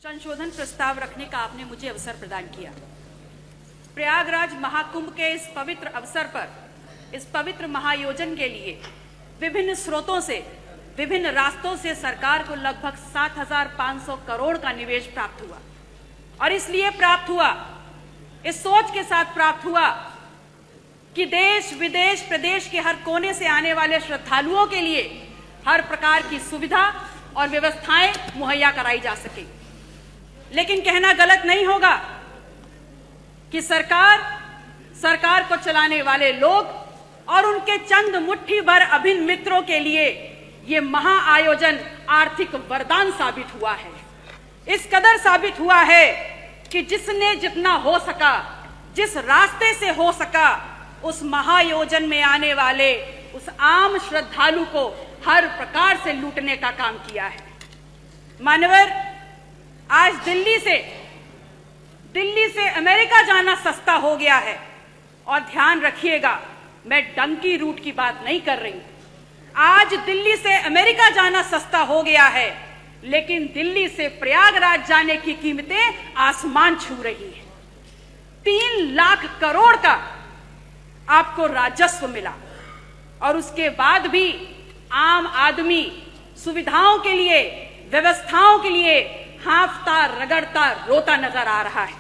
संशोधन प्रस्ताव रखने का आपने मुझे अवसर प्रदान किया। प्रयागराज महाकुंभ के इस पवित्र अवसर पर, इस पवित्र महायोजन के लिए विभिन्न स्रोतों से, विभिन्न रास्तों से सरकार को लगभग 7,500 करोड़ का निवेश प्राप्त हुआ। और इसलिए प्राप्त हुआ, इस सोच के साथ प्राप्त हुआ कि देश विदेश प्रदेश के हर कोने से आने वाले श्रद्धालुओं के लिए हर प्रकार की सुविधा और व्यवस्थाएं मुहैया कराई जा सके। लेकिन कहना गलत नहीं होगा कि सरकार को चलाने वाले लोग और उनके चंद मुट्ठी भर अभिन्न मित्रों के लिए ये महाआयोजन आर्थिक वरदान साबित हुआ है। इस कदर साबित हुआ है कि जिसने जितना हो सका, जिस रास्ते से हो सका, उस महायोजन में आने वाले उस आम श्रद्धालु को हर प्रकार से लूटने का काम किया है। मान्यवर, आज दिल्ली से अमेरिका जाना सस्ता हो गया है। और ध्यान रखिएगा, मैं डंकी रूट की बात नहीं कर रही। आज दिल्ली से अमेरिका जाना सस्ता हो गया है, लेकिन दिल्ली से प्रयागराज जाने की कीमतें आसमान छू रही हैं। 3 लाख करोड़ का आपको राजस्व मिला और उसके बाद भी आम आदमी सुविधाओं के लिए, व्यवस्थाओं के लिए हांफता, रगड़ता, रोता नजर आ रहा है।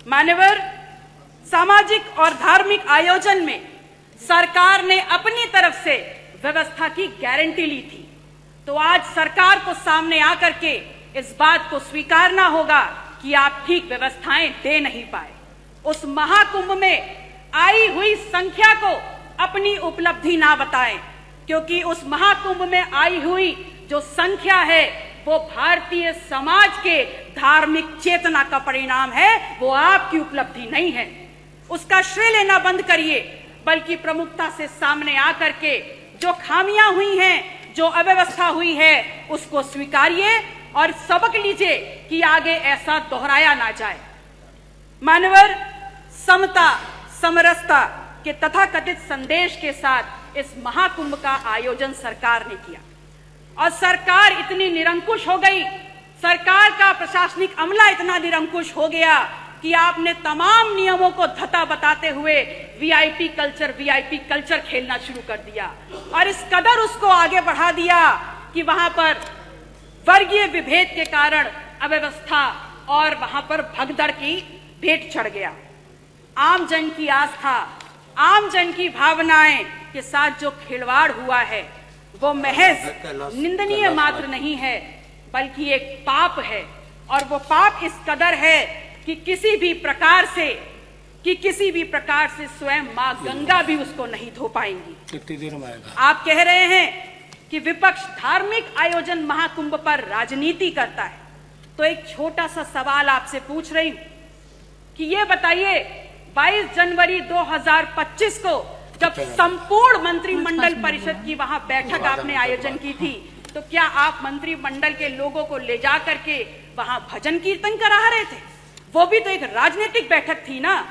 मान्यवर, सामाजिक और धार्मिक आयोजन में सरकार ने अपनी तरफ से व्यवस्था की गारंटी ली थी, तो आज सरकार को सामने आकर के इस बात को स्वीकारना होगा कि आप ठीक व्यवस्थाएं दे नहीं पाए। उस महाकुंभ में आई हुई संख्या को अपनी उपलब्धि ना बताएं, क्योंकि उस महाकुंभ में आई हुई जो संख्या है वो भारतीय समाज के धार्मिक चेतना का परिणाम है, वो आपकी उपलब्धि नहीं है। उसका श्रेय लेना बंद करिए, बल्कि प्रमुखता से सामने आकर के जो खामियां हुई हैं, जो अव्यवस्था हुई है, उसको स्वीकारिए और सबक लीजिए कि आगे ऐसा दोहराया ना जाए। मानवर, समता, समरसता के तथाकथित संदेश के साथ इस महाकुंभ का आयोजन सरकार ने किया। और सरकार इतनी निरंकुश हो गई, सरकार का प्रशासनिक अमला इतना निरंकुश हो गया कि आपने तमाम नियमों को धता बताते हुए वीआईपी कल्चर खेलना शुरू कर दिया। और इस कदर उसको आगे बढ़ा दिया कि वहां पर वर्गीय विभेद के कारण अव्यवस्था और वहां पर भगदड़ की भेंट चढ़ गया। आम जन की आस्था, आम जन की भावनाएं के साथ जो खिलवाड़ हुआ है वो महज निंदनीय मात्र नहीं है, बल्कि एक पाप है। और वो पाप इस कदर है कि किसी भी प्रकार से स्वयं मां गंगा भी उसको नहीं धो पाएंगी। कितनी देर में आएगा? आप कह रहे हैं कि विपक्ष धार्मिक आयोजन महाकुंभ पर राजनीति करता है, तो एक छोटा सा सवाल आपसे पूछ रही हूं कि ये बताइए, 22 जनवरी 2025 को जब संपूर्ण मंत्रिमंडल परिषद की वहां बैठक आपने आयोजन की थी, तो क्या आप मंत्रिमंडल के लोगों को ले जा करके वहां भजन कीर्तन करा रहे थे? वो भी तो एक राजनीतिक बैठक थी ना।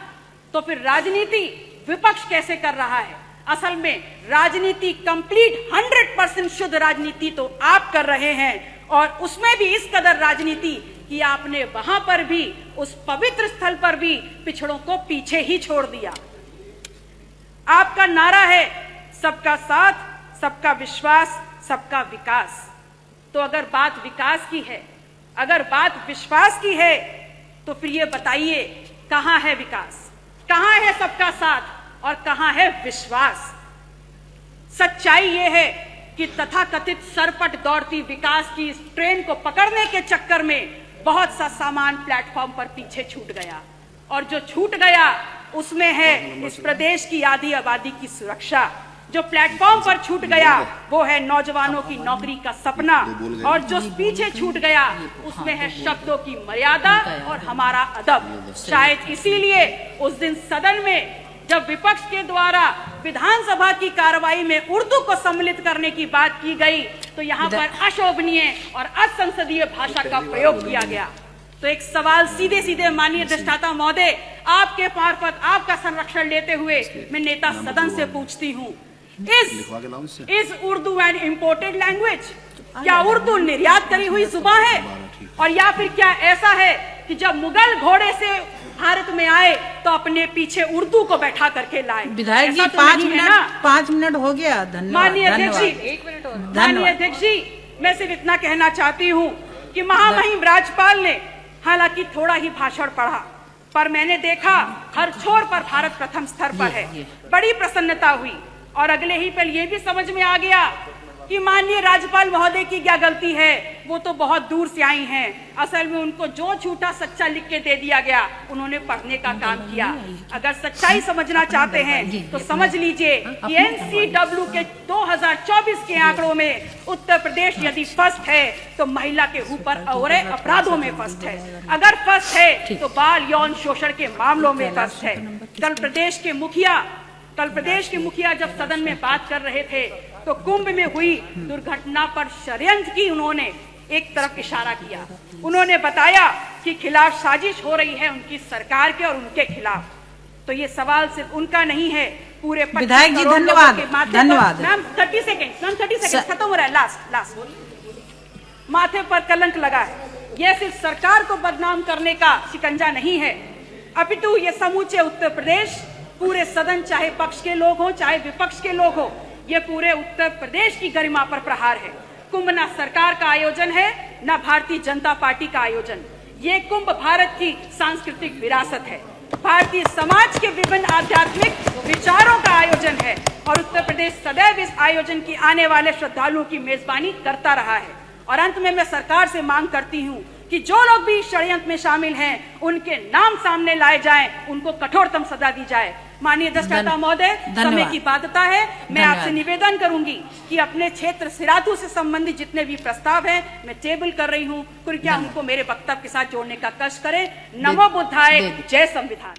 तो फिर राजनीति विपक्ष कैसे कर रहा है? असल में राजनीति कंप्लीट 100% शुद्ध राजनीति तो आप कर रहे हैं, और उसमें भी इस कदर राजनीति कि आपने वहां पर भी, उस पवित्र स्थल पर भी पिछड़ों को पीछे ही छोड़ दिया। आपका नारा है सबका साथ, सबका विश्वास, सबका विकास। तो अगर बात विकास की है, अगर बात विश्वास की है, तो फिर ये बताइए कहां है विकास, कहां है सबका साथ और कहां है विश्वास? सच्चाई ये है कि तथाकथित सरपट दौड़ती विकास की इस ट्रेन को पकड़ने के चक्कर में बहुत सा सामान प्लेटफॉर्म पर पीछे छूट गया, और जो छूट गया उसमें है इस प्रदेश की आधी आबादी की सुरक्षा। जो प्लेटफॉर्म पर छूट गया वो है नौजवानों की नौकरी का सपना, और जो पीछे छूट गया उसमें है शब्दों की मर्यादा और हमारा अदब। शायद इसीलिए उस दिन सदन में जब विपक्ष के द्वारा विधानसभा की कार्रवाई में उर्दू को सम्मिलित करने की बात की गई, तो यहाँ पर अशोभनीय और असंसदीय भाषा का प्रयोग किया गया। तो एक सवाल सीधे माननीय अधिष्ठाता महोदय, आपके मार्फत आपका संरक्षण लेते हुए मैं नेता सदन से पूछती हूँ, is Urdu an imported language? क्या उर्दू निर्यात करी हुई जुबान है? और या फिर क्या ऐसा है कि जब मुगल घोड़े से भारत में आए तो अपने पीछे उर्दू को बैठा करके लाए? विधायक जी, ऐसा तो 5 नहीं है ना। मिनट 5 मिनट हो गया। धन्यवाद। माननीय अध्यक्ष जी, एक मिनट और। माननीय अध्यक्ष जी, मैं सिर्फ इतना कहना चाहती हूँ कि महामहिम राज्यपाल ने हालांकि थोड़ा ही भाषण पढ़ा, पर मैंने देखा हर छोर पर भारत प्रथम स्तर पर है। बड़ी प्रसन्नता हुई और अगले ही पल ये भी समझ में आ गया कि माननीय राज्यपाल महोदय की क्या गलती है। वो तो बहुत दूर से आई हैं। असल में उनको जो झूठा सच्चा लिख के दे दिया गया, उन्होंने पढ़ने का काम किया। अगर सच्चाई समझना चाहते हैं तो समझ लीजिए कि NCW के 2024 के आंकड़ों में उत्तर प्रदेश यदि फर्स्ट है तो महिला के ऊपर और अपराधों में फर्स्ट है। अगर फर्स्ट है तो बाल यौन शोषण के मामलों में फर्स्ट है। कल प्रदेश के मुखिया जब सदन में बात कर रहे थे तो कुंभ में हुई दुर्घटना पर षड्यंत्र की उन्होंने एक तरफ इशारा किया। उन्होंने बताया कि खिलाफ साजिश हो रही है उनकी सरकार के और उनके खिलाफ। तो ये सवाल सिर्फ उनका नहीं है, पूरे विधायक जी धन्यवाद। मैम 30 सेकेंड खत्म हो रहा है। लास्ट माथे पर कलंक लगा है। ये सिर्फ सरकार को बदनाम करने का शिकंजा नहीं है, अपितु ये समूचे उत्तर प्रदेश, पूरे सदन, चाहे पक्ष के लोग हो चाहे विपक्ष के लोग हो, ये पूरे उत्तर प्रदेश की गरिमा पर प्रहार है। कुंभ ना सरकार का आयोजन है ना भारतीय जनता पार्टी का आयोजन। ये कुंभ भारत की सांस्कृतिक विरासत है, भारतीय समाज के विभिन्न आध्यात्मिक विचारों का आयोजन है और उत्तर प्रदेश सदैव इस आयोजन की आने वाले श्रद्धालुओं की मेजबानी करता रहा है। और अंत में मैं सरकार से मांग करती हूँ कि जो लोग भी षड्यंत्र में शामिल हैं उनके नाम सामने लाए जाएं, उनको कठोरतम सजा दी जाए। माननीय अध्यक्षता महोदय, समय की बाध्यता है, मैं आपसे निवेदन करूंगी कि अपने क्षेत्र सिराथू से संबंधित जितने भी प्रस्ताव हैं मैं टेबल कर रही हूं, कृपया उनको मेरे वक्तव्य के साथ जोड़ने का कष्ट करें। नमो बुद्धाय, जय संविधान।